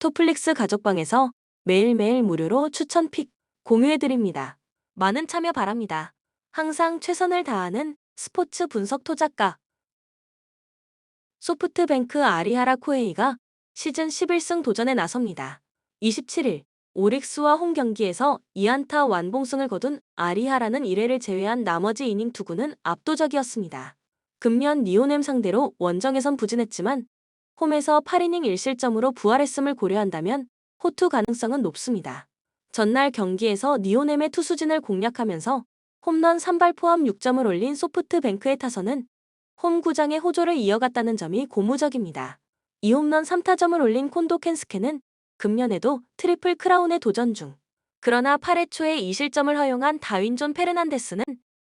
토플릭스 가족방에서 매일매일 무료로 추천 픽 공유해드립니다. 많은 참여 바랍니다. 항상 최선을 다하는 스포츠 분석 토작가 소프트뱅크 아리하라 코헤이가 시즌 11승 도전에 나섭니다. 27일 오릭스와 홈 경기에서 2안타 완봉승을 거둔 아리하라는 1회를 제외한 나머지 이닝 투구는 압도적이었습니다. 금년 니오넴 상대로 원정에선 부진했지만 홈에서 8이닝 1실점으로 부활했음을 고려한다면 호투 가능성은 높습니다. 전날 경기에서 니오넴의 투수진을 공략하면서 홈런 3발 포함 6점을 올린 소프트뱅크의 타선은 홈 구장의 호조를 이어갔다는 점이 고무적입니다. 2홈런 3타점을 올린 콘도 켄스케는 금년에도 트리플 크라운에 도전 중. 그러나 8회 초에 2실점을 허용한 다윈존 페르난데스는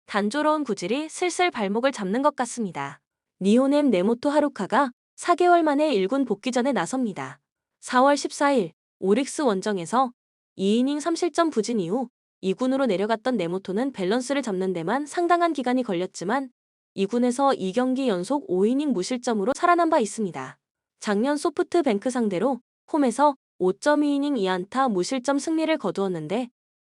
단조로운 구질이 슬슬 발목을 잡는 것 같습니다. 니오넴 네모토 하루카가 4개월 만에 1군 복귀전에 나섭니다. 4월 14일 오릭스 원정에서 2이닝 3실점 부진 이후 2군으로 내려갔던 네모토는 밸런스를 잡는 데만 상당한 기간이 걸렸지만 2군에서 2경기 연속 5이닝 무실점으로 살아난 바 있습니다. 작년 소프트뱅크 상대로 홈에서 5.2이닝 2안타 무실점 승리를 거두었는데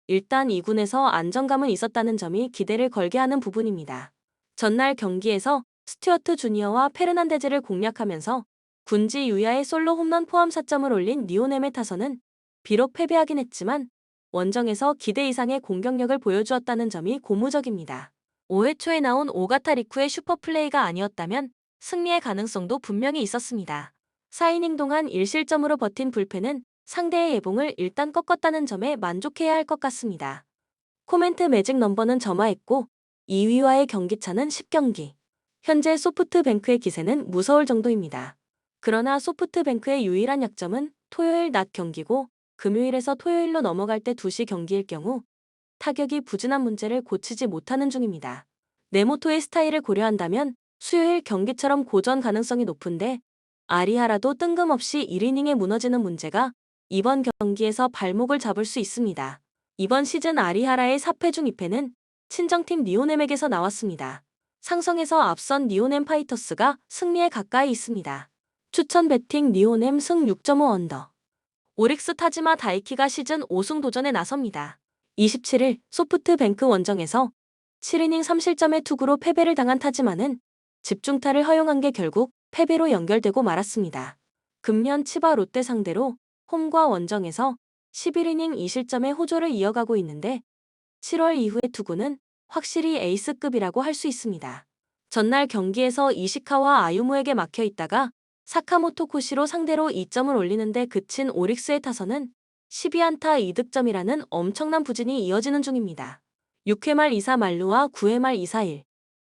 일단 2군에서 안정감은 있었다는 점이 기대를 걸게 하는 부분입니다. 전날 경기에서 스튜어트 주니어와 페르난데즈를 공략하면서 군지 유야의 솔로 홈런 포함 4점을 올린 니오넴의 타선은 비록 패배하긴 했지만 원정에서 기대 이상의 공격력을 보여주었다는 점이 고무적입니다. 5회 초에 나온 오가타 리쿠의 슈퍼플레이가 아니었다면 승리의 가능성도 분명히 있었습니다. 4이닝 동안 1실점으로 버틴 불펜은 상대의 예봉을 일단 꺾었다는 점에 만족해야 할 것 같습니다. 코멘트 매직 넘버는 점화했고 2위와의 경기차는 10경기. 현재 소프트뱅크의 기세는 무서울 정도입니다. 그러나 소프트뱅크의 유일한 약점은 토요일 낮 경기고 금요일에서 토요일로 넘어갈 때 2시 경기일 경우 타격이 부진한 문제를 고치지 못하는 중입니다. 네모토의 스타일을 고려한다면 수요일 경기처럼 고전 가능성이 높은데 아리하라도 뜬금없이 1이닝에 무너지는 문제가 이번 경기에서 발목을 잡을 수 있습니다. 이번 시즌 아리하라의 4패 중 2패는 친정팀 니오넴에게서 나왔습니다. 상성에서 앞선 니오넴 파이터스가 승리에 가까이 있습니다. 추천 배팅 니오넴 승 6.5 언더. 오릭스 타지마 다이키가 시즌 5승 도전에 나섭니다. 27일 소프트뱅크 원정에서 7이닝 3실점의 투구로 패배를 당한 타지마는 집중타를 허용한 게 결국 패배로 연결되고 말았습니다. 금년 치바 롯데 상대로 홈과 원정에서 11이닝 2실점의 호조를 이어가고 있는데 7월 이후의 투구는 확실히 에이스급이라고 할 수 있습니다. 전날 경기에서 이시카와 아유무에게 막혀 있다가 사카모토 코시로 상대로 2점을 올리는데 그친 오릭스의 타선은 12안타 2득점이라는 엄청난 부진이 이어지는 중입니다. 6회 말 2사 만루와 9회 말 2사 1.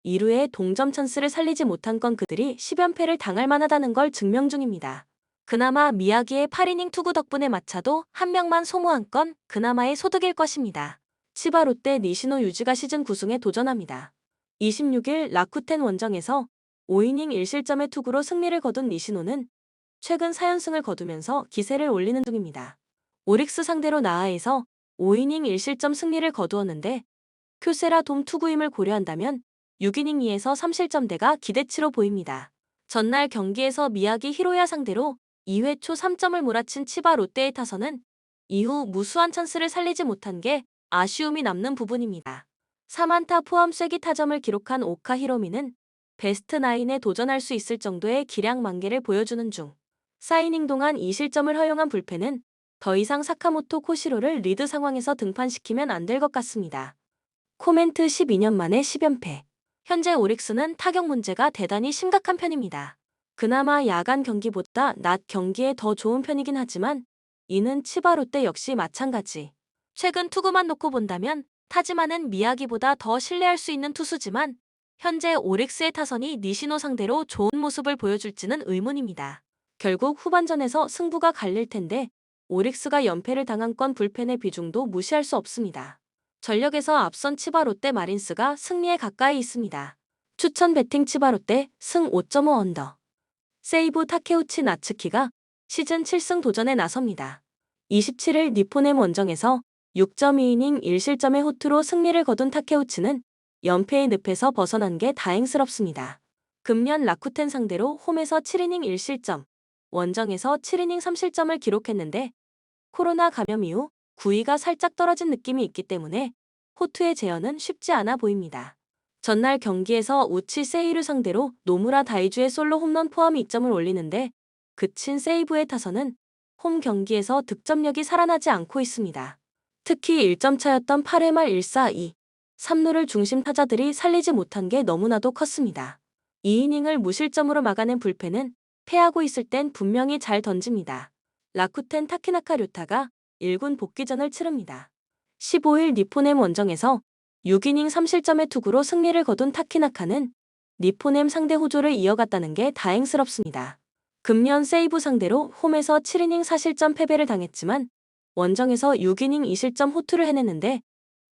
2루에 동점 찬스를 살리지 못한 건 그들이 10연패를 당할 만하다는 걸 증명 중입니다. 그나마 미야기의 8이닝 투구 덕분에 마차도 한 명만 소모한 건 그나마의 소득일 것입니다. 치바 롯데 니시노 유지가 시즌 9승에 도전합니다. 26일 라쿠텐 원정에서 5이닝 1실점의 투구로 승리를 거둔 니시노는 최근 4연승을 거두면서 기세를 올리는 중입니다. 오릭스 상대로 나아에서 5이닝 1실점 승리를 거두었는데 쿄세라 돔 투구임을 고려한다면 6이닝 2에서 3실점대가 기대치로 보입니다. 전날 경기에서 미야기 히로야 상대로 2회 초 3점을 몰아친 치바 롯데의 타선은 이후 무수한 찬스를 살리지 못한 게 아쉬움이 남는 부분입니다. 3안타 포함 쐐기 타점을 기록한 오카 히로미는 베스트 9에 도전할 수 있을 정도의 기량 만개를 보여주는 중. 4이닝 동안 2실점을 허용한 불펜은 더 이상 사카모토 코시로를 리드 상황에서 등판시키면 안 될 것 같습니다. 코멘트 12년 만에 10연패. 현재 오릭스는 타격 문제가 대단히 심각한 편입니다. 그나마 야간 경기보다 낮 경기에 더 좋은 편이긴 하지만 이는 치바 롯데 역시 마찬가지. 최근 투구만 놓고 본다면 타지마는 미야기보다 더 신뢰할 수 있는 투수지만 현재 오릭스의 타선이 니시노 상대로 좋은 모습을 보여줄지는 의문입니다. 결국 후반전에서 승부가 갈릴 텐데 오릭스가 연패를 당한 건 불펜의 비중도 무시할 수 없습니다. 전력에서 앞선 치바 롯데 마린스가 승리에 가까이 있습니다. 추천 배팅 치바 롯데 승 5.5 언더. 세이부 타케우치 나츠키가 시즌 7승 도전에 나섭니다. 27일 니포넴 원정에서 6.2이닝 1실점의 호투로 승리를 거둔 타케우치는 연패의 늪에서 벗어난 게 다행스럽습니다. 금년 라쿠텐 상대로 홈에서 7이닝 1실점, 원정에서 7이닝 3실점을 기록했는데 코로나 감염 이후 구위가 살짝 떨어진 느낌이 있기 때문에 호투의 재현은 쉽지 않아 보입니다. 전날 경기에서 우치 세이루 상대로 노무라 다이주의 솔로 홈런 포함 2점을 올리는데 그친 세이브의 타선은 홈 경기에서 득점력이 살아나지 않고 있습니다. 특히 1점 차였던 8회 말 1-4-2, 3루를 중심 타자들이 살리지 못한 게 너무나도 컸습니다. 2이닝을 무실점으로 막아낸 불펜은 패하고 있을 땐 분명히 잘 던집니다. 라쿠텐 타키나카 류타가 1군 복귀전을 치릅니다. 15일 니포넴 원정에서 6이닝 3실점의 투구로 승리를 거둔 타키나카는 니포넴 상대 호조를 이어갔다는 게 다행스럽습니다. 금년 세이부 상대로 홈에서 7이닝 4실점 패배를 당했지만 원정에서 6이닝 2실점 호투를 해냈는데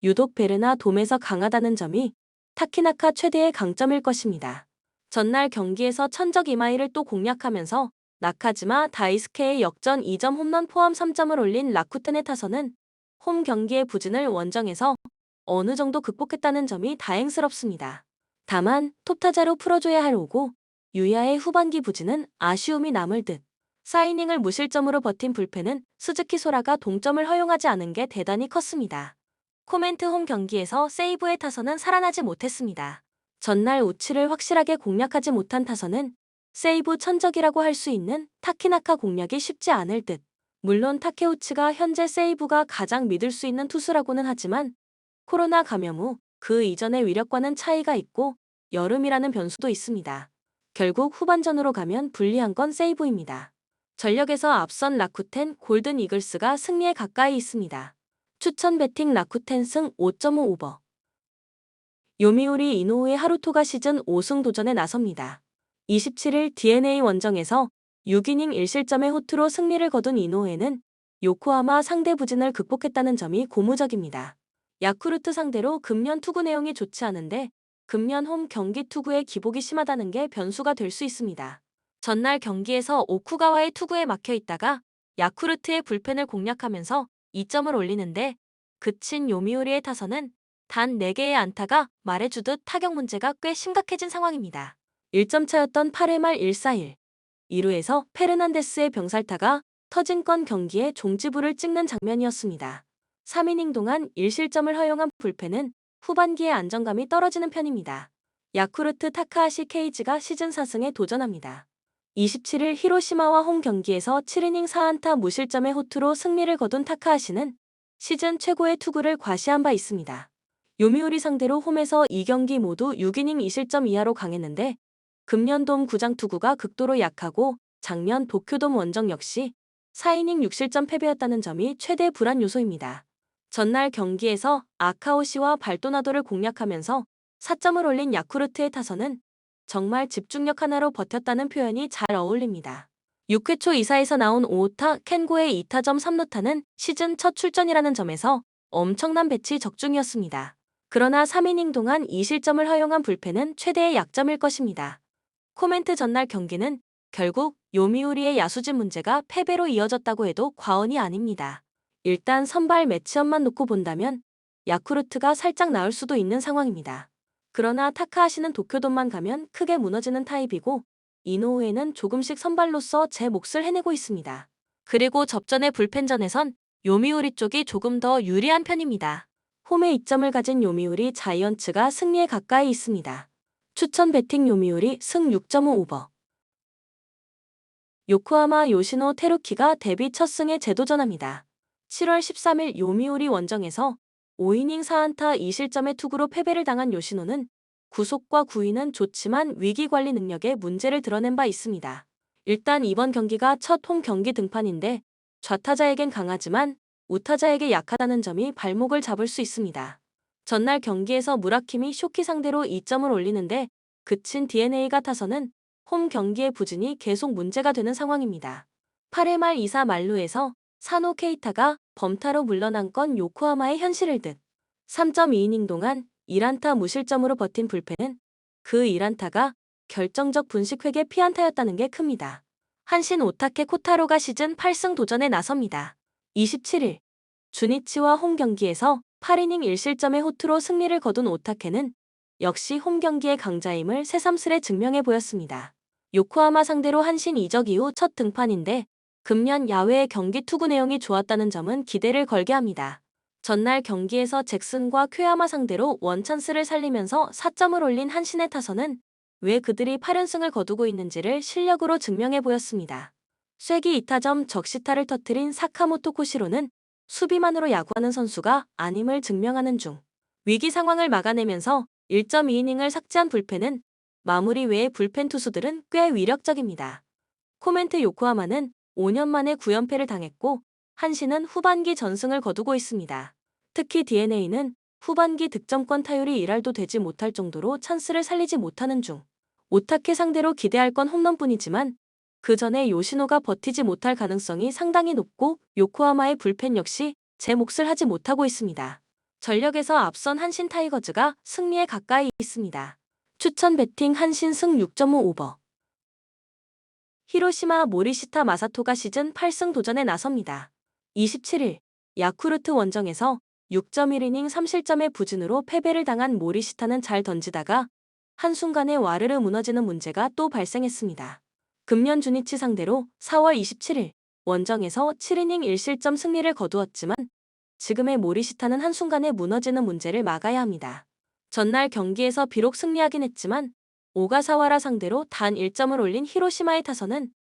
유독 베르나 돔에서 강하다는 점이 타키나카 최대의 강점일 것입니다. 전날 경기에서 천적 이마이를 또 공략하면서 나카지마 다이스케의 역전 2점 홈런 포함 3점을 올린 라쿠텐의 타선은 홈 경기의 부진을 원정에서 어느 정도 극복했다는 점이 다행스럽습니다. 다만 톱타자로 풀어줘야 할 오고 유야의 후반기 부진은 아쉬움이 남을 듯. 4이닝을 무실점으로 버틴 불펜은 스즈키 소라가 동점을 허용하지 않은 게 대단히 컸습니다. 코멘트 홈 경기에서 세이브의 타선은 살아나지 못했습니다. 전날 우치를 확실하게 공략하지 못한 타선은 세이브 천적이라고 할 수 있는 타키나카 공략이 쉽지 않을 듯. 물론 타케우치가 현재 세이브가 가장 믿을 수 있는 투수라고는 하지만 코로나 감염 후 그 이전의 위력과는 차이가 있고 여름이라는 변수도 있습니다. 결국 후반전으로 가면 불리한 건 세이브입니다. 전력에서 앞선 라쿠텐 골든 이글스가 승리에 가까이 있습니다. 추천 배팅 라쿠텐 승 5.5 오버. 요미우리 이노우의 하루토가 시즌 5승 도전에 나섭니다. 27일 DNA 원정에서 6이닝 1실점의 호투로 승리를 거둔 이노우에는 요코하마 상대 부진을 극복했다는 점이 고무적입니다. 야쿠르트 상대로 금년 투구 내용이 좋지 않은데 금년 홈 경기 투구의 기복이 심하다는 게 변수가 될 수 있습니다. 전날 경기에서 오쿠가와의 투구에 막혀 있다가 야쿠르트의 불펜을 공략하면서 2점을 올리는데 그친 요미우리의 타선은 단 4개의 안타가 말해주듯 타격 문제가 꽤 심각해진 상황입니다. 1점 차였던 8회 말 1-4-1. 2루에서 페르난데스의 병살타가 터진 건 경기에 종지부를 찍는 장면이었습니다. 3이닝 동안 1실점을 허용한 불펜은 후반기에 안정감이 떨어지는 편입니다. 야쿠르트 타카하시 케이지가 시즌 4승에 도전합니다. 27일 히로시마와 홈 경기에서 7이닝 4안타 무실점의 호투로 승리를 거둔 타카하시는 시즌 최고의 투구를 과시한 바 있습니다. 요미우리 상대로 홈에서 2경기 모두 6이닝 2실점 이하로 강했는데 금년 돔 구장 투구가 극도로 약하고 작년 도쿄돔 원정 역시 4이닝 6실점 패배였다는 점이 최대 불안 요소입니다. 전날 경기에서 아카오시와 발도나도를 공략하면서 4점을 올린 야쿠르트의 타선은 정말 집중력 하나로 버텼다는 표현이 잘 어울립니다. 6회 초 2사에서 나온 5호타 켄고의 2타점 3루타는 시즌 첫 출전이라는 점에서 엄청난 배치 적중이었습니다. 그러나 3이닝 동안 2실점을 허용한 불펜은 최대의 약점일 것입니다. 코멘트 전날 경기는 결국 요미우리의 야수진 문제가 패배로 이어졌다고 해도 과언이 아닙니다. 일단 선발 매치업만 놓고 본다면 야쿠르트가 살짝 나을 수도 있는 상황입니다. 그러나 타카하시는 도쿄돔만 가면 크게 무너지는 타입이고 이노우에는 조금씩 선발로서 제 몫을 해내고 있습니다. 그리고 접전의 불펜전에선 요미우리 쪽이 조금 더 유리한 편입니다. 홈에 2점을 가진 요미우리 자이언츠가 승리에 가까이 있습니다. 추천 배팅 요미우리 승 6.5 오버. 요코하마 요시노 테루키가 데뷔 첫 승에 재도전합니다. 7월 13일 요미우리 원정에서 5이닝 4안타 2실점의 투구로 패배를 당한 요시노는 구속과 구위는 좋지만 위기관리 능력에 문제를 드러낸 바 있습니다. 일단 이번 경기가 첫 홈 경기 등판인데 좌타자에겐 강하지만 우타자에게 약하다는 점이 발목을 잡을 수 있습니다. 전날 경기에서 무라키미 쇼키 상대로 2점을 올리는데 그친 DNA가 타선은 홈 경기의 부진이 계속 문제가 되는 상황입니다. 8회 말 2사 만루에서 사노 케이타가 범타로 물러난 건 요코하마의 현실일 듯. 3.2이닝 동안 1안타 무실점으로 버틴 불펜은 그 1안타가 결정적 분식회계 피안타였다는 게 큽니다. 한신 오타케 코타로가 시즌 8승 도전에 나섭니다. 27일 주니치와 홈 경기에서 8이닝 1실점의 호투로 승리를 거둔 오타케는 역시 홈 경기의 강자임을 새삼스레 증명해 보였습니다. 요코하마 상대로 한신 이적 이후 첫 등판인데 금년 야외의 경기 투구 내용이 좋았다는 점은 기대를 걸게 합니다. 전날 경기에서 잭슨과 쿄야마 상대로 원찬스를 살리면서 4점을 올린 한신의 타선은 왜 그들이 8연승을 거두고 있는지를 실력으로 증명해 보였습니다. 쐐기 2타점 적시타를 터뜨린 사카모토 코시로는 수비만으로 야구하는 선수가 아님을 증명하는 중 위기 상황을 막아내면서 1.2이닝을 삭제한 불펜은 마무리 외의 불펜 투수들은 꽤 위력적입니다. 코멘트 요코하마는 5년 만에 9연패를 당했고 한신은 후반기 전승을 거두고 있습니다. 특히 DeNA는 후반기 득점권 타율이 1할도 되지 못할 정도로 찬스를 살리지 못하는 중 오타케 상대로 기대할 건 홈런뿐이지만 그 전에 요시노가 버티지 못할 가능성이 상당히 높고 요코하마의 불펜 역시 제 몫을 하지 못하고 있습니다. 전력에서 앞선 한신 타이거즈가 승리에 가까이 있습니다. 추천 배팅 한신 승 6.5 오버. 히로시마 모리시타 마사토가 시즌 8승 도전에 나섭니다. 27일 야쿠르트 원정에서 6.1이닝 3실점의 부진으로 패배를 당한 모리시타는 잘 던지다가 한순간에 와르르 무너지는 문제가 또 발생했습니다. 금년 주니치 상대로 4월 27일 원정에서 7이닝 1실점 승리를 거두었지만 지금의 모리시타는 한순간에 무너지는 문제를 막아야 합니다. 전날 경기에서 비록 승리하긴 했지만 오가사와라 상대로 단 1점을 올린 히로시마의 타선은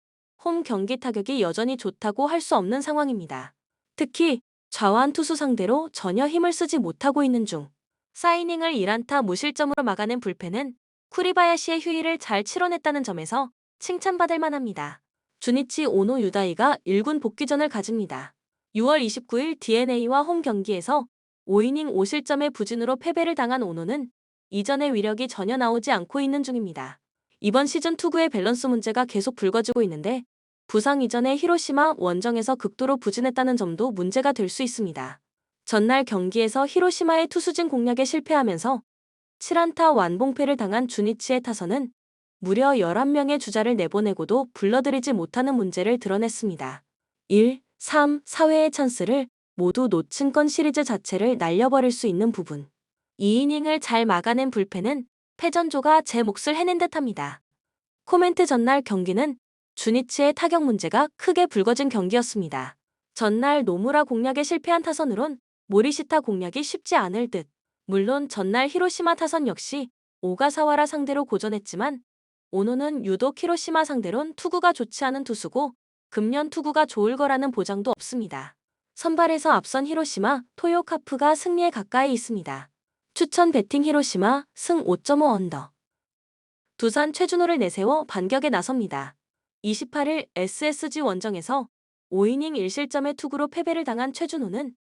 홈 경기 타격이 여전히 좋다고 할 수 없는 상황입니다. 특히 좌완 투수 상대로 전혀 힘을 쓰지 못하고 있는 중 4이닝을 1안타 무실점으로 막아낸 불펜은 쿠리바야시의 휴일을 잘 치러냈다는 점에서 칭찬받을 만합니다. 주니치 오노 유다이가 1군 복귀전을 가집니다. 6월 29일 DeNA와 홈 경기에서 5이닝 5실점의 부진으로 패배를 당한 오노는 이전의 위력이 전혀 나오지 않고 있는 중입니다. 이번 시즌 투구의 밸런스 문제가 계속 불거지고 있는데 부상 이전에 히로시마 원정에서 극도로 부진했다는 점도 문제가 될 수 있습니다. 전날 경기에서 히로시마의 투수진 공략에 실패하면서 7안타 완봉패를 당한 주니치의 타선은 무려 11명의 주자를 내보내고도 불러들이지 못하는 문제를 드러냈습니다. 1, 3, 4회의 찬스를 모두 놓친 건 시리즈 자체를 날려버릴 수 있는 부분. 2이닝을 잘 막아낸 불펜은 패전조가 제 몫을 해낸 듯합니다. 코멘트 전날 경기는 주니치의 타격 문제가 크게 불거진 경기였습니다. 전날 노무라 공략에 실패한 타선으론 모리시타 공략이 쉽지 않을 듯. 물론 전날 히로시마 타선 역시 오가사와라 상대로 고전했지만 오노는 유독 히로시마 상대론 투구가 좋지 않은 투수고 금년 투구가 좋을 거라는 보장도 없습니다. 선발에서 앞선 히로시마, 토요카프가 승리에 가까이 있습니다. 추천 배팅 히로시마 승 5.5 언더. 두산 최준호를 내세워 반격에 나섭니다. 28일 SSG 원정에서 5이닝 1실점의 투구로 패배를 당한 최준호는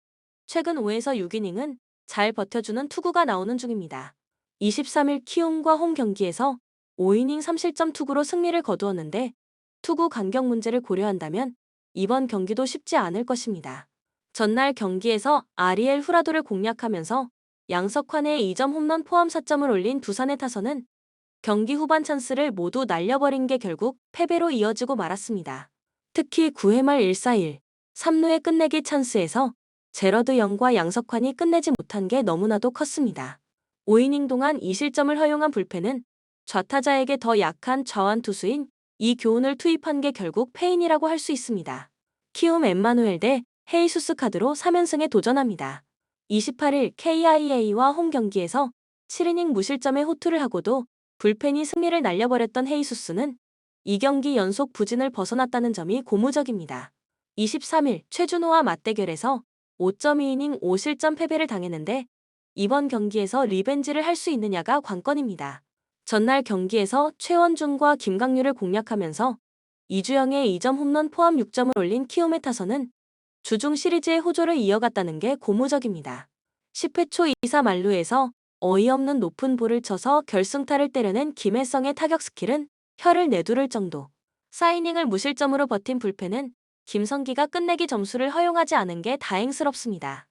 최근 5에서 6이닝은 잘 버텨주는 투구가 나오는 중입니다. 23일 키움과 홈 경기에서 5이닝 3실점 투구로 승리를 거두었는데 투구 간격 문제를 고려한다면 이번 경기도 쉽지 않을 것입니다. 전날 경기에서 아리엘 후라도를 공략하면서 양석환의 2점 홈런 포함 4점을 올린 두산의 타선은 경기 후반 찬스를 모두 날려버린 게 결국 패배로 이어지고 말았습니다. 특히 9회 말 1-4-1, 3루의 끝내기 찬스에서 제러드 영과 양석환이 끝내지 못한 게 너무나도 컸습니다. 5이닝 동안 2실점을 허용한 불펜은 좌타자에게 더 약한 좌완 투수인 이교훈을 투입한 게 결국 패인이라고 할 수 있습니다. 키움 엠마누엘 대 헤이수스 카드로 3연승에 도전합니다. 28일 KIA와 홈 경기에서 7이닝 무실점의 호투를 하고도 불펜이 승리를 날려버렸던 헤이수스는 2경기 연속 부진을 벗어났다는 점이 고무적입니다. 23일 최준호와 맞대결에서 5.2이닝 5실점 패배를 당했는데 이번 경기에서 리벤지를 할 수 있느냐가 관건입니다. 전날 경기에서 최원중과 김강률을 공략하면서 이주영의 2점 홈런 포함 6점을 올린 키움의 타선은 주중 시리즈의 호조를 이어갔다는 게 고무적입니다. 10회 초 2사 만루에서 어이없는 높은 볼을 쳐서 결승타를 때려낸 김혜성의 타격 스킬은 혀를 내두를 정도. 4이닝을 무실점으로 버틴 불펜은 김성기가 끝내기 점수를 허용하지 않은 게 다행스럽습니다.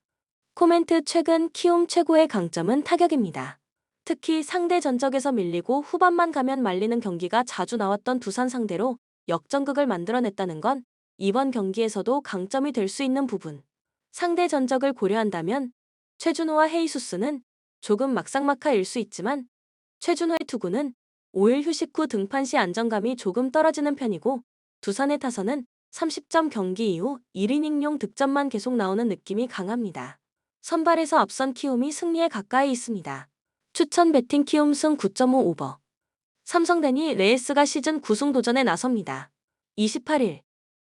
코멘트 최근 키움 최고의 강점은 타격입니다. 특히 상대 전적에서 밀리고 후반만 가면 말리는 경기가 자주 나왔던 두산 상대로 역전극을 만들어냈다는 건 이번 경기에서도 강점이 될 수 있는 부분. 상대 전적을 고려한다면 최준호와 헤이수스는 조금 막상막하일 수 있지만 최준호의 투구는 5일 휴식 후 등판 시 안정감이 조금 떨어지는 편이고 두산의 타선은 30점 경기 이후 1이닝용 득점만 계속 나오는 느낌이 강합니다. 선발에서 앞선 키움이 승리에 가까이 있습니다. 추천 배팅 키움 승 9.5 오버. 삼성대니 레이스가 시즌 9승 도전에 나섭니다. 28일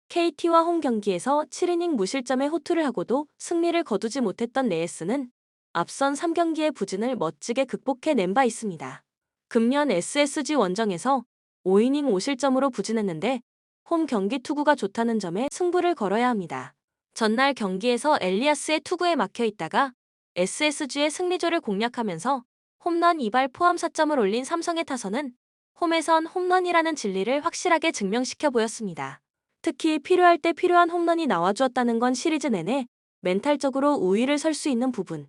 KT와 홈 경기에서 7이닝 무실점의 호투를 하고도 승리를 거두지 못했던 레이스는 앞선 3경기의 부진을 멋지게 극복해낸 바 있습니다. 금년 SSG 원정에서 5이닝 5실점으로 부진했는데 홈 경기 투구가 좋다는 점에 승부를 걸어야 합니다. 전날 경기에서 엘리아스의 투구에 막혀 있다가 SSG의 승리조를 공략하면서 홈런 2발 포함 4점을 올린 삼성의 타선은 홈에선 홈런이라는 진리를 확실하게 증명시켜 보였습니다. 특히 필요할 때 필요한 홈런이 나와주었다는 건 시리즈 내내 멘탈적으로 우위를 설 수 있는 부분.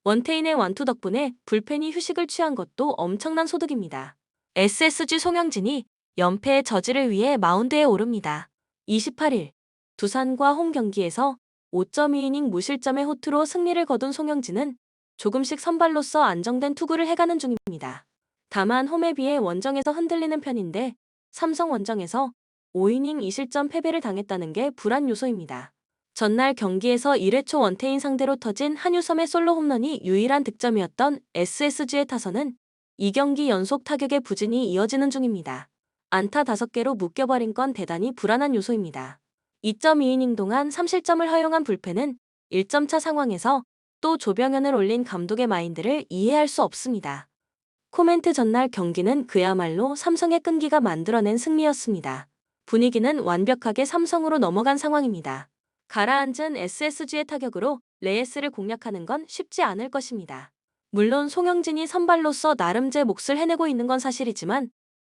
원태인의 완투 덕분에 불펜이 휴식을 취한 것도 엄청난 소득입니다. SSG 송영진이 연패의 저지를 위해 마운드에 오릅니다. 28일 두산과 홈 경기에서 5.2이닝 무실점의 호투로 승리를 거둔 송영진은 조금씩 선발로서 안정된 투구를 해가는 중입니다. 다만 홈에 비해 원정에서 흔들리는 편인데 삼성 원정에서 5이닝 2실점 패배를 당했다는 게 불안 요소입니다. 전날 경기에서 1회 초 원태인 상대로 터진 한유섬의 솔로 홈런이 유일한 득점이었던 SSG의 타선은 2경기 연속 타격의 부진이 이어지는 중입니다. 안타 5개로 묶여버린 건 대단히 불안한 요소입니다. 2.2이닝 동안 3실점을 허용한 불펜은 1점차 상황에서 또 조병현을 올린 감독의 마인드를 이해할 수 없습니다. 코멘트 전날 경기는 그야말로 삼성의 끈기가 만들어낸 승리였습니다. 분위기는 완벽하게 삼성으로 넘어간 상황입니다. 가라앉은 SSG의 타격으로 레이스를 공략하는 건 쉽지 않을 것입니다. 물론 송영진이 선발로서 나름 제 몫을 해내고 있는 건 사실이지만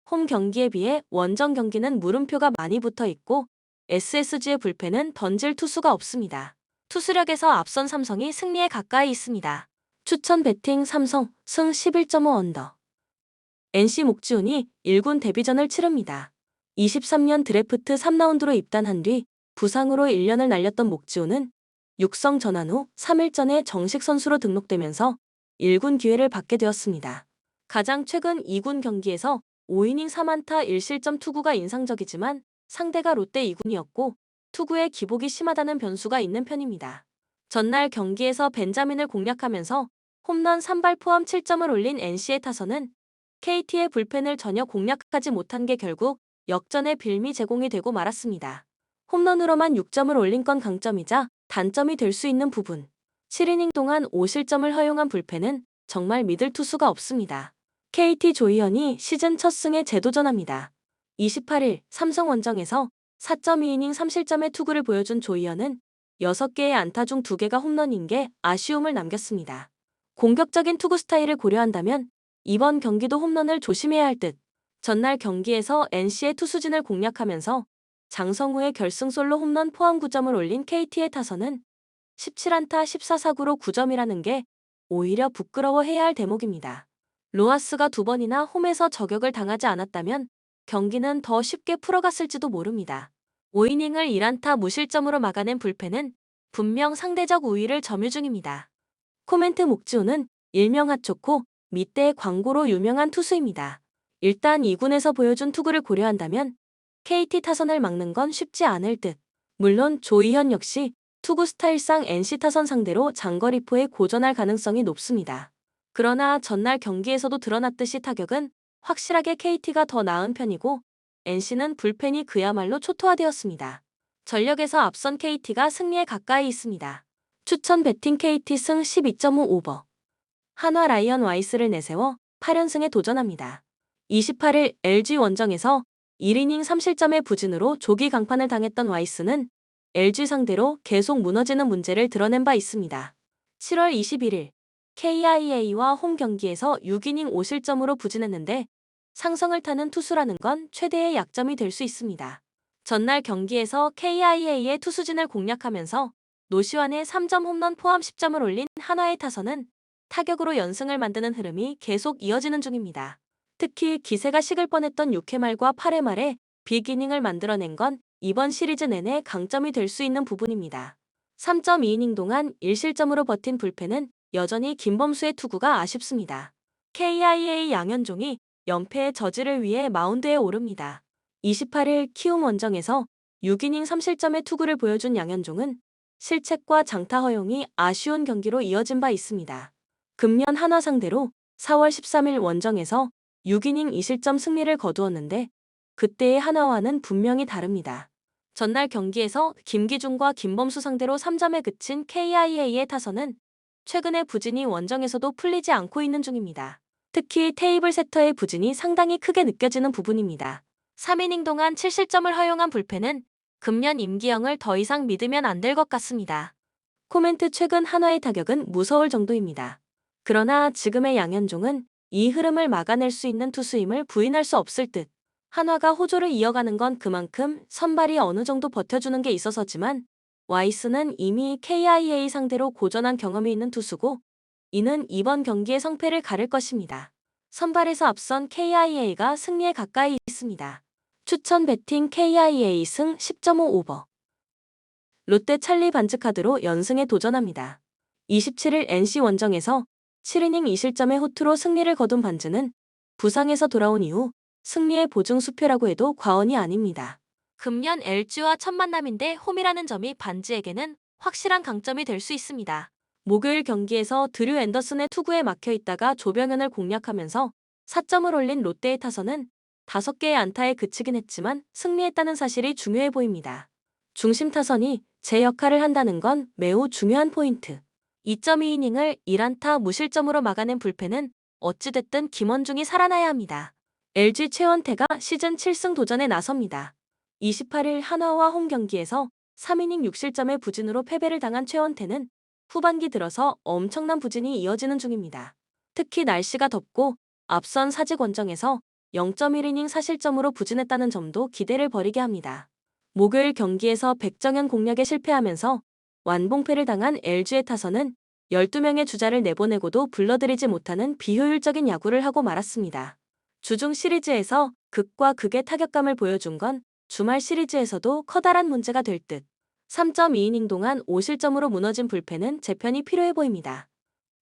홈 경기에 비해 원정 경기는 물음표가 많이 붙어 있고 SSG의 불펜은 던질 투수가 없습니다. 투수력에서 앞선 삼성이 승리에 가까이 있습니다. 추천 배팅 삼성 승 11.5 언더. NC 목지훈이 1군 데뷔전을 치릅니다. 23년 드래프트 3라운드로 입단한 뒤 부상으로 1년을 날렸던 목지훈은 육성 전환 후 3일 전에 정식 선수로 등록되면서 1군 기회를 받게 되었습니다. 가장 최근 2군 경기에서 5이닝 3안타 1실점 투구가 인상적이지만 상대가 롯데 2군이었고 투구에 기복이 심하다는 변수가 있는 편입니다. 전날 경기에서 벤자민을 공략하면서 홈런 3발 포함 7점을 올린 NC의 타선은 KT의 불펜을 전혀 공략하지 못한 게 결국 역전의 빌미 제공이 되고 말았습니다. 홈런으로만 6점을 올린 건 강점이자 단점이 될 수 있는 부분. 7이닝 동안 5실점을 허용한 불펜은 정말 믿을 투수가 없습니다. KT 조희연이 시즌 첫 승에 재도전합니다. 28일 삼성 원정에서 4.2이닝 3실점의 투구를 보여준 조희연은 6개의 안타 중 2개가 홈런인 게 아쉬움을 남겼습니다. 공격적인 투구 스타일을 고려한다면 이번 경기도 홈런을 조심해야 할 듯. 전날 경기에서 NC의 투수진을 공략하면서 장성우의 결승 솔로 홈런 포함 9점을 올린 KT의 타선은 17안타 14사구로 9점이라는 게 오히려 부끄러워해야 할 대목입니다. 로하스가 2번이나 홈에서 저격을 당하지 않았다면 경기는 더 쉽게 풀어갔을지도 모릅니다. 5이닝을 1안타 무실점으로 막아낸 불펜은 분명 상대적 우위를 점유 중입니다. 코멘트 목지훈은 일명 핫초코, 밑대의 광고로 유명한 투수입니다. 일단 2군에서 보여준 투구를 고려한다면 KT 타선을 막는 건 쉽지 않을 듯. 물론 조희현 역시 투구 스타일상 NC 타선 상대로 장거리포에 고전할 가능성이 높습니다. 그러나 전날 경기에서도 드러났듯이 타격은 확실하게 KT가 더 나은 편이고 NC는 불펜이 그야말로 초토화되었습니다. 전력에서 앞선 KT가 승리에 가까이 있습니다. 추천 배팅 KT 승 12.5 오버. 한화 라이언 와이스를 내세워 8연승에 도전합니다. 28일 LG 원정에서 1이닝 3실점의 부진으로 조기 강판을 당했던 와이스는 LG 상대로 계속 무너지는 문제를 드러낸 바 있습니다. 7월 21일 KIA와 홈 경기에서 6이닝 5실점으로 부진했는데 상성을 타는 투수라는 건 최대의 약점이 될 수 있습니다. 전날 경기에서 KIA의 투수진을 공략하면서 노시환의 3점 홈런 포함 10점을 올린 한화의 타선은 타격으로 연승을 만드는 흐름이 계속 이어지는 중입니다. 특히 기세가 식을 뻔했던 6회 말과 8회 말에 빅이닝을 만들어낸 건 이번 시리즈 내내 강점이 될 수 있는 부분입니다. 3.2이닝 동안 1실점으로 버틴 불펜은 여전히 김범수의 투구가 아쉽습니다. KIA 양현종이 연패의 저지를 위해 마운드에 오릅니다. 28일 키움 원정에서 6이닝 3실점의 투구를 보여준 양현종은 실책과 장타 허용이 아쉬운 경기로 이어진 바 있습니다. 금년 한화 상대로 4월 13일 원정에서 6이닝 2실점 승리를 거두었는데 그때의 한화와는 분명히 다릅니다. 전날 경기에서 김기중과 김범수 상대로 3점에 그친 KIA의 타선은 최근에 부진이 원정에서도 풀리지 않고 있는 중입니다. 특히 테이블 세터의 부진이 상당히 크게 느껴지는 부분입니다. 3이닝 동안 7실점을 허용한 불펜은 금년 임기영을 더 이상 믿으면 안 될 것 같습니다. 코멘트 최근 한화의 타격은 무서울 정도입니다. 그러나 지금의 양현종은 이 흐름을 막아낼 수 있는 투수임을 부인할 수 없을 듯. 한화가 호조를 이어가는 건 그만큼 선발이 어느 정도 버텨주는 게 있어서지만 와이스는 이미 KIA 상대로 고전한 경험이 있는 투수고 이는 이번 경기의 성패를 가를 것입니다. 선발에서 앞선 KIA가 승리에 가까이 있습니다. 추천 배팅 KIA 승 10.5 오버. 롯데 찰리 반즈카드로 연승에 도전합니다. 27일 NC 원정에서 7이닝 2실점의 호투로 승리를 거둔 반즈는 부상에서 돌아온 이후 승리의 보증 수표라고 해도 과언이 아닙니다. 금년 LG와 첫 만남인데 홈이라는 점이 반즈에게는 확실한 강점이 될 수 있습니다. 목요일 경기에서 드류 앤더슨의 투구에 막혀 있다가 조병현을 공략하면서 4점을 올린 롯데의 타선은 5개의 안타에 그치긴 했지만 승리했다는 사실이 중요해 보입니다. 중심 타선이 제 역할을 한다는 건 매우 중요한 포인트. 2.2이닝을 1안타 무실점으로 막아낸 불펜은 어찌됐든 김원중이 살아나야 합니다. LG 최원태가 시즌 7승 도전에 나섭니다. 28일 한화와 홈 경기에서 3이닝 6실점의 부진으로 패배를 당한 최원태는 후반기 들어서 엄청난 부진이 이어지는 중입니다. 특히 날씨가 덥고 앞선 사직 원정에서 0.1이닝 4실점으로 부진했다는 점도 기대를 벌이게 합니다. 목요일 경기에서 백정현 공략에 실패하면서 완봉패를 당한 LG의 타선은 12명의 주자를 내보내고도 불러들이지 못하는 비효율적인 야구를 하고 말았습니다. 주중 시리즈에서 극과 극의 타격감을 보여준 건 주말 시리즈에서도 커다란 문제가 될 듯. 3.2이닝 동안 5실점으로 무너진 불펜은 재편이 필요해 보입니다.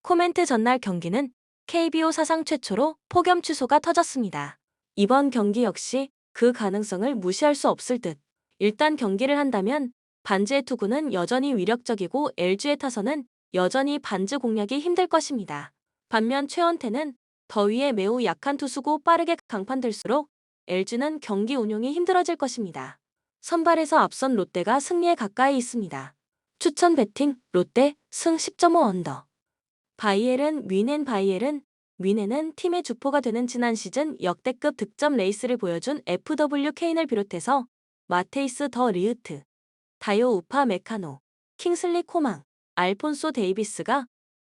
코멘트 전날 경기는 KBO 사상 최초로 폭염 취소가 터졌습니다. 이번 경기 역시 그 가능성을 무시할 수 없을 듯. 일단 경기를 한다면 반즈의 투구는 여전히 위력적이고 LG의 타선은 여전히 반즈 공략이 힘들 것입니다. 반면 최원태는 더위에 매우 약한 투수고 빠르게 강판될수록 LG는 경기 운용이 힘들어질 것입니다. 선발에서 앞선 롯데가 승리에 가까이 있습니다. 추천 배팅 롯데 승 10.5 언더. 윈넨은 팀의 주포가 되는 지난 시즌 역대급 득점 레이스를 보여준 FW 케인을 비롯해서 마테이스 더 리흐트, 다요 우파 메카노, 킹슬리 코망, 알폰소 데이비스가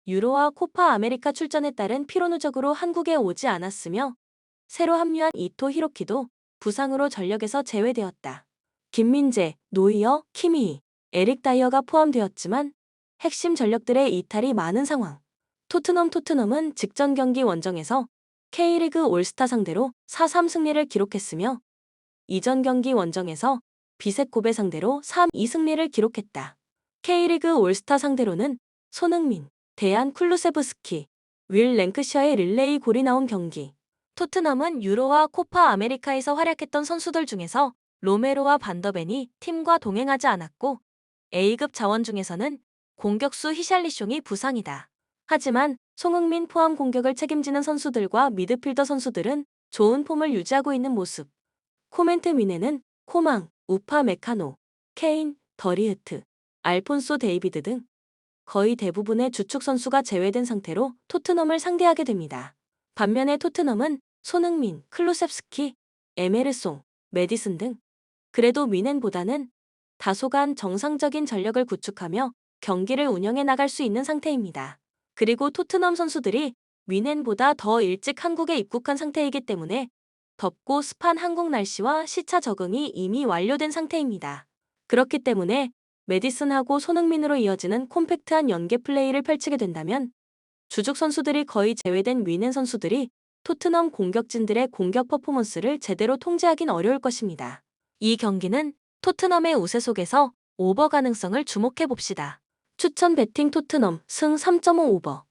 유로와 코파 아메리카 출전에 따른 피로 누적으로 한국에 오지 않았으며 새로 합류한 이토 히로키도 부상으로 전력에서 제외되었다. 김민재, 노이어, 키미히, 에릭 다이어가 포함되었지만 핵심 전력들의 이탈이 많은 상황. 토트넘은 직전 경기 원정에서 K리그 올스타 상대로 4-3 승리를 기록했으며 이전 경기 원정에서 비셋 고베 상대로 3-2 승리를 기록했다. K리그 올스타 상대로는 손흥민, 데안 쿨루세브스키, 윌 랭크셔의 릴레이 골이 나온 경기. 토트넘은 유로와 코파 아메리카에서 활약했던 선수들 중에서 로메로와 반더벤이 팀과 동행하지 않았고 A급 자원 중에서는 공격수 히샬리숑이 부상이다. 하지만 송흥민 포함 공격을 책임지는 선수들과 미드필더 선수들은 좋은 폼을 유지하고 있는 모습. 코멘트 윈넨은 코망, 우파 메카노, 케인, 더리흐트, 알폰소 데이비드 등 거의 대부분의 주축 선수가 제외된 상태로 토트넘을 상대하게 됩니다. 반면에 토트넘은 손흥민, 클루셉스키, 에메르송, 메디슨 등 그래도 윈넨보다는 다소간 정상적인 전력을 구축하며 경기를 운영해 나갈 수 있는 상태입니다. 그리고 토트넘 선수들이 윈넨보다 더 일찍 한국에 입국한 상태이기 때문에 덥고 습한 한국 날씨와 시차 적응이 이미 완료된 상태입니다. 그렇기 때문에 메디슨하고 손흥민으로 이어지는 콤팩트한 연계 플레이를 펼치게 된다면 주축 선수들이 거의 제외된 윈넨 선수들이 토트넘 공격진들의 공격 퍼포먼스를 제대로 통제하긴 어려울 것입니다. 이 경기는 토트넘의 우세 속에서 오버 가능성을 주목해 봅시다. 추천 배팅 토트넘 승 3.5 오버.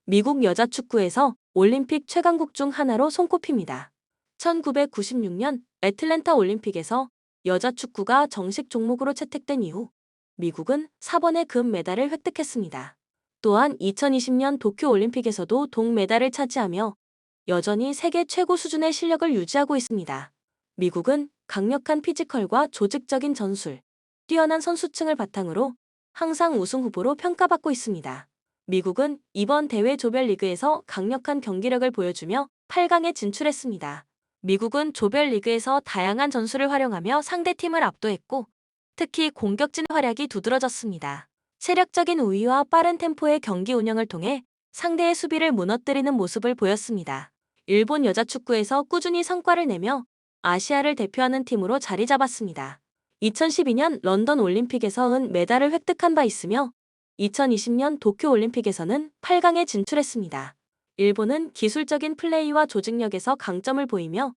미국 여자 축구에서 올림픽 최강국 중 하나로 손꼽힙니다. 1996년 애틀랜타 올림픽에서 여자 축구가 정식 종목으로 채택된 이후 미국은 4번의 금메달을 획득했습니다. 또한 2020년 도쿄 올림픽에서도 동메달을 차지하며 여전히 세계 최고 수준의 실력을 유지하고 있습니다. 미국은 강력한 피지컬과 조직적인 전술, 뛰어난 선수층을 바탕으로 항상 우승 후보로 평가받고 있습니다. 미국은 이번 대회 조별리그에서 강력한 경기력을 보여주며 8강에 진출했습니다. 미국은 조별리그에서 다양한 전술을 활용하며 상대팀을 압도했고 특히 공격진 활약이 두드러졌습니다. 체력적인 우위와 빠른 템포의 경기 운영을 통해 상대의 수비를 무너뜨리는 모습을 보였습니다. 일본 여자 축구에서 꾸준히 성과를 내며 아시아를 대표하는 팀으로 자리 잡았습니다. 2012년 런던 올림픽에서 은메달을 획득한 바 있으며 2020년 도쿄 올림픽에서는 8강에 진출했습니다. 일본은 기술적인 플레이와 조직력에서 강점을 보이며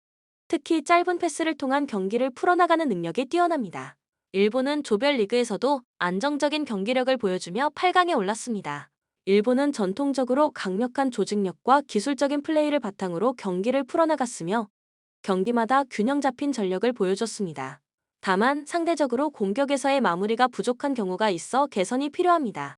특히 짧은 패스를 통한 경기를 풀어나가는 능력이 뛰어납니다. 일본은 조별리그에서도 안정적인 경기력을 보여주며 8강에 올랐습니다. 일본은 전통적으로 강력한 조직력과 기술적인 플레이를 바탕으로 경기를 풀어나갔으며 경기마다 균형 잡힌 전력을 보여줬습니다. 다만 상대적으로 공격에서의 마무리가 부족한 경우가 있어 개선이 필요합니다.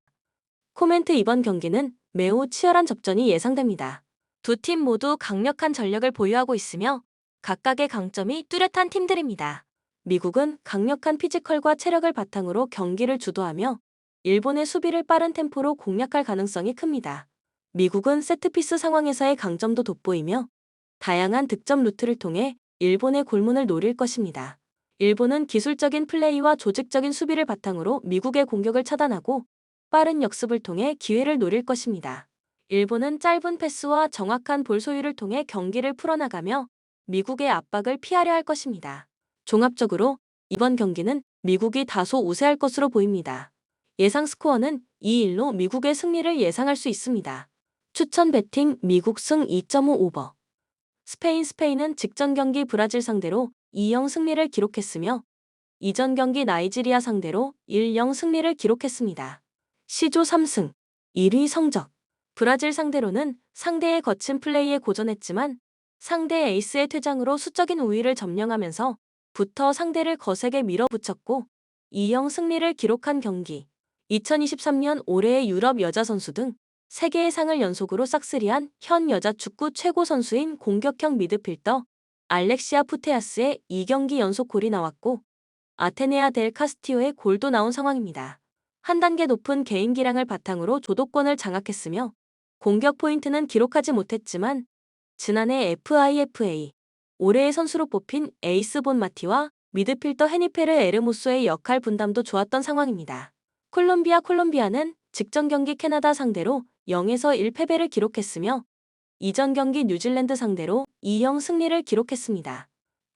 코멘트 이번 경기는 매우 치열한 접전이 예상됩니다. 두 팀 모두 강력한 전력을 보유하고 있으며 각각의 강점이 뚜렷한 팀들입니다. 미국은 강력한 피지컬과 체력을 바탕으로 경기를 주도하며 일본의 수비를 빠른 템포로 공략할 가능성이 큽니다. 미국은 세트피스 상황에서의 강점도 돋보이며 다양한 득점 루트를 통해 일본의 골문을 노릴 것입니다. 일본은 기술적인 플레이와 조직적인 수비를 바탕으로 미국의 공격을 차단하고 빠른 역습을 통해 기회를 노릴 것입니다. 일본은 짧은 패스와 정확한 볼 소유를 통해 경기를 풀어나가며 미국의 압박을 피하려 할 것입니다. 종합적으로 이번 경기는 미국이 다소 우세할 것으로 보입니다. 예상 스코어는 2-1로 미국의 승리를 예상할 수 있습니다. 추천 베팅 미국 승 2.5 오버. 스페인은 직전 경기 브라질 상대로 2-0 승리를 기록했으며 이전 경기 나이지리아 상대로 1-0 승리를 기록했습니다. 시조 3승, 1위 성적. 브라질 상대로는 상대의 거친 플레이에 고전했지만 상대 에이스의 퇴장으로 수적인 우위를 점령하면서 부터 상대를 거세게 밀어붙였고 2-0 승리를 기록한 경기. 2023년 올해의 유럽 여자 선수 등 3개의 상을 연속으로 싹쓸이한 현 여자 축구 최고 선수인 공격형 미드필더 알렉시아 푸테아스의 2경기 연속 골이 나왔고 아테네아 델 카스티오의 골도 나온 상황입니다. 한 단계 높은 개인 기량을 바탕으로 조도권을 장악했으며 공격 포인트는 기록하지 못했지만 지난해 FIFA 올해의 선수로 뽑힌 에이스 본 마티와 미드필더 헤니페르 에르모소의 역할 분담도 좋았던 상황입니다. 콜롬비아는 직전 경기 캐나다 상대로 0에서 1 패배를 기록했으며 이전 경기 뉴질랜드 상대로 2-0 승리를 기록했습니다.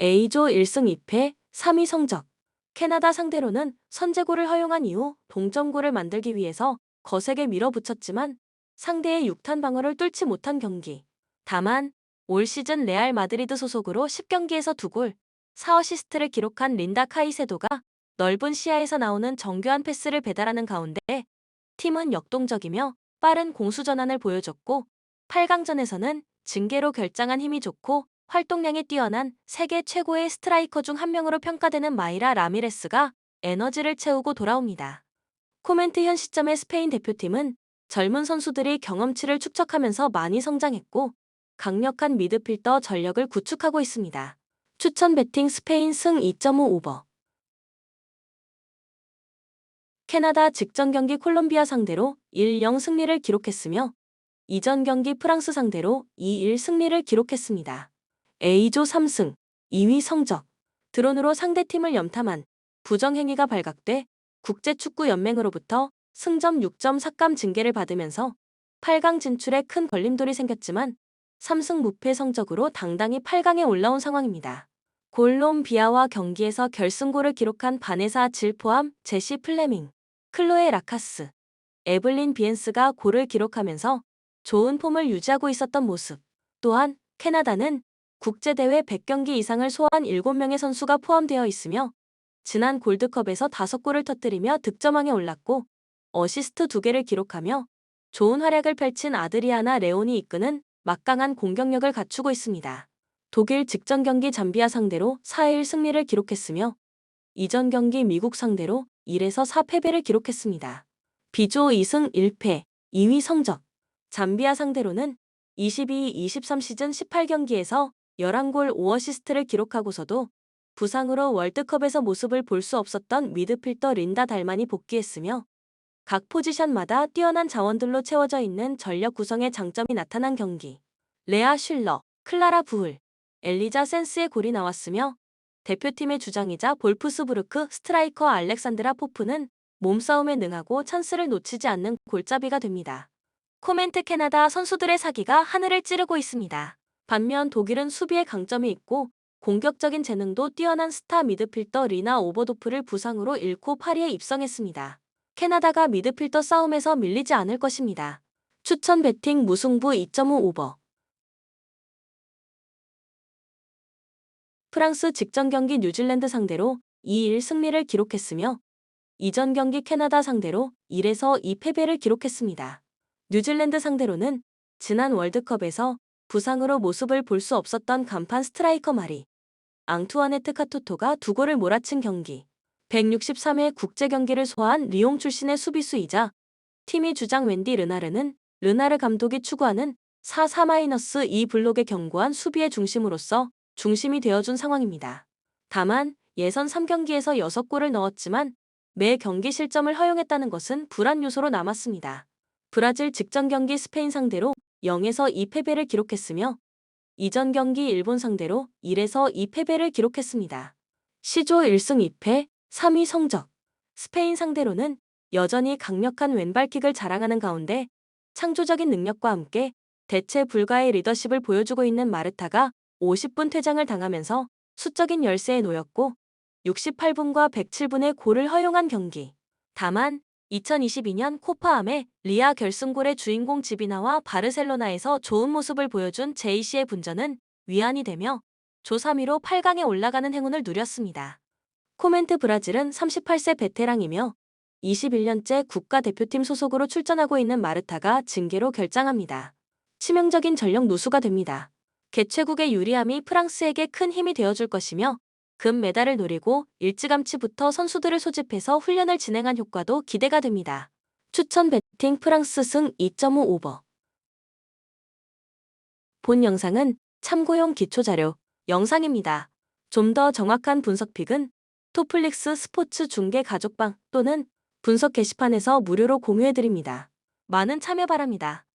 A조 1승 2패, 3위 성적. 캐나다 상대로는 선제골을 허용한 이후 동점골을 만들기 위해서 거세게 밀어붙였지만 상대의 육탄 방어를 뚫지 못한 경기. 다만 올 시즌 레알 마드리드 소속으로 10경기에서 2골, 4어시스트를 기록한 린다 카이세도가 넓은 시야에서 나오는 정교한 패스를 배달하는 가운데 팀은 역동적이며 빠른 공수 전환을 보여줬고 8강전에서는 징계로 결장한 힘이 좋고 활동량이 뛰어난 세계 최고의 스트라이커 중 한 명으로 평가되는 마이라 라미레스가 에너지를 채우고 돌아옵니다. 코멘트 현 시점의 스페인 대표팀은 젊은 선수들이 경험치를 축적하면서 많이 성장했고 강력한 미드필더 전력을 구축하고 있습니다. 추천 베팅 스페인 승 2.5 오버. 캐나다 직전 경기 콜롬비아 상대로 1-0 승리를 기록했으며 이전 경기 프랑스 상대로 2-1 승리를 기록했습니다. A조 3승, 2위 성적. 드론으로 상대팀을 염탐한 부정행위가 발각돼 국제축구연맹으로부터 승점 6점 삭감 징계를 받으면서 8강 진출에 큰 걸림돌이 생겼지만 3승 무패 성적으로 당당히 8강에 올라온 상황입니다. 콜롬비아와 경기에서 결승골을 기록한 바네사 질 포함 제시 플레밍, 클로에 라카스, 에블린 비엔스가 골을 기록하면서 좋은 폼을 유지하고 있었던 모습. 또한 캐나다는 국제대회 100경기 이상을 소화한 7명의 선수가 포함되어 있으며 지난 골드컵에서 5골을 터뜨리며 득점왕에 올랐고 어시스트 2개를 기록하며 좋은 활약을 펼친 아드리아나 레온이 이끄는 막강한 공격력을 갖추고 있습니다. 독일 직전 경기 잠비아 상대로 4일 승리를 기록했으며 이전 경기 미국 상대로 1에서 4패배를 기록했습니다. 비조 2승 1패, 2위 성적. 잠비아 상대로는 22-23 시즌 18경기에서 11골 5어시스트를 기록하고서도 부상으로 월드컵에서 모습을 볼 수 없었던 미드필더 린다 달만이 복귀했으며 각 포지션마다 뛰어난 자원들로 채워져 있는 전력 구성의 장점이 나타난 경기. 레아 슐러, 클라라 부을, 엘리자 센스의 골이 나왔으며 대표팀의 주장이자 볼프스부르크 스트라이커 알렉산드라 포프는 몸싸움에 능하고 찬스를 놓치지 않는 골잡이가 됩니다. 코멘트 캐나다 선수들의 사기가 하늘을 찌르고 있습니다. 반면 독일은 수비에 강점이 있고 공격적인 재능도 뛰어난 스타 미드필더 리나 오버도프를 부상으로 잃고 파리에 입성했습니다. 캐나다가 미드필더 싸움에서 밀리지 않을 것입니다. 추천 배팅 무승부 2.5 오버. 프랑스 직전 경기 뉴질랜드 상대로 2-1 승리를 기록했으며 이전 경기 캐나다 상대로 1에서 2패배를 기록했습니다. 뉴질랜드 상대로는 지난 월드컵에서 부상으로 모습을 볼 수 없었던 간판 스트라이커 마리 앙투아네트 카토토가 2골을 몰아친 경기. 163회 국제 경기를 소화한 리옹 출신의 수비수이자 팀이 주장 웬디 르나르는 르나르 감독이 추구하는 4-4-2 블록의 견고한 수비의 중심으로서 중심이 되어준 상황입니다. 다만 예선 3경기에서 6골을 넣었지만 매 경기 실점을 허용했다는 것은 불안 요소로 남았습니다. 브라질 직전 경기 스페인 상대로 0에서 2패배를 기록했으며 이전 경기 일본 상대로 1에서 2패배를 기록했습니다. 시조 1승 2패, 3위 성적. 스페인 상대로는 여전히 강력한 왼발킥을 자랑하는 가운데 창조적인 능력과 함께 대체 불가의 리더십을 보여주고 있는 마르타가 50분 퇴장을 당하면서 수적인 열세에 놓였고 68분과 107분의 골을 허용한 경기. 다만 2022년 코파암의 리아 결승골의 주인공 지비나와 바르셀로나에서 좋은 모습을 보여준 제이시의 분전은 위안이 되며 조 3위로 8강에 올라가는 행운을 누렸습니다. 코멘트 브라질은 38세 베테랑이며 21년째 국가대표팀 소속으로 출전하고 있는 마르타가 징계로 결장합니다. 치명적인 전력 누수가 됩니다. 개최국의 유리함이 프랑스에게 큰 힘이 되어줄 것이며 금메달을 노리고 일찌감치부터 선수들을 소집해서 훈련을 진행한 효과도 기대가 됩니다. 추천 배팅 프랑스 승 2.5 오버. 본 영상은 참고용 기초자료 영상입니다. 좀 더 정확한 분석픽은 토플릭스 스포츠 중계 가족방 또는 분석 게시판에서 무료로 공유해드립니다. 많은 참여 바랍니다.